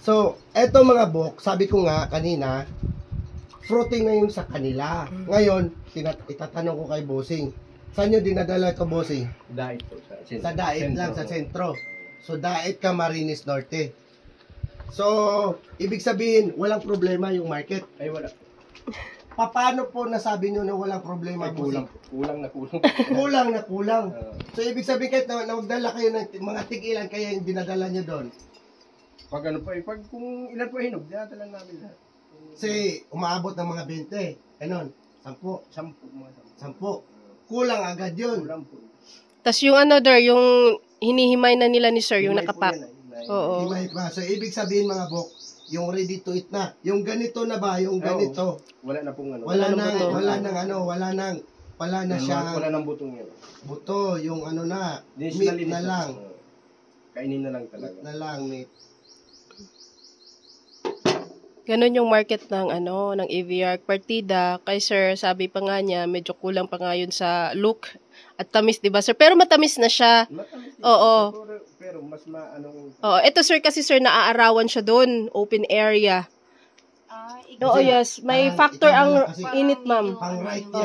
So, eto mga bok, sabi ko nga kanina, fruiting na yung sa kanila. Ngayon, itatanong ko kay bossing. Saan nyo dinadala ito, bossing? Dait po. Sa Dait lang, sa sentro. So, Dait, Camarines Norte. So, ibig sabihin, walang problema yung market. Ay, wala. Paano po nasabi nyo na walang problema, bossing? Kulang na kulang. Kulang na kulang. So, ibig sabihin kahit na magdala kayo ng mga tig-ilan kaya yung dinadala nyo doon? Pag ano po, pag kung ilan po hinog, dinadala namin lahat. Kasi umaabot ng mga 20. Ganon. 10. Kulang agad yun. Kulang po. Tas yung yung hinihimay na nila ni sir, yung nakapak. Oo. Himay pa. So, ibig sabihin mga bok, yung ready to eat na. Yung ganito na ba? Yung ganito. Wala na pong ano. Wala na siya. Wala nang butong yun. Buto, yung ano na. Meat na lang. Kainin na lang talaga. Meat na lang, meat. Ganon yung market ng ng AVR partida. Kay sir, sabi pa nga niya, medyo kulang pa nga yun sa look at tamis, 'di ba sir? Pero matamis na siya. Matamis. Oo. Pero mas maanong. Oo, ito sir kasi sir naaarawan siya doon, open area. Oo, yes, may factor ang init, ma'am. Pang right yan.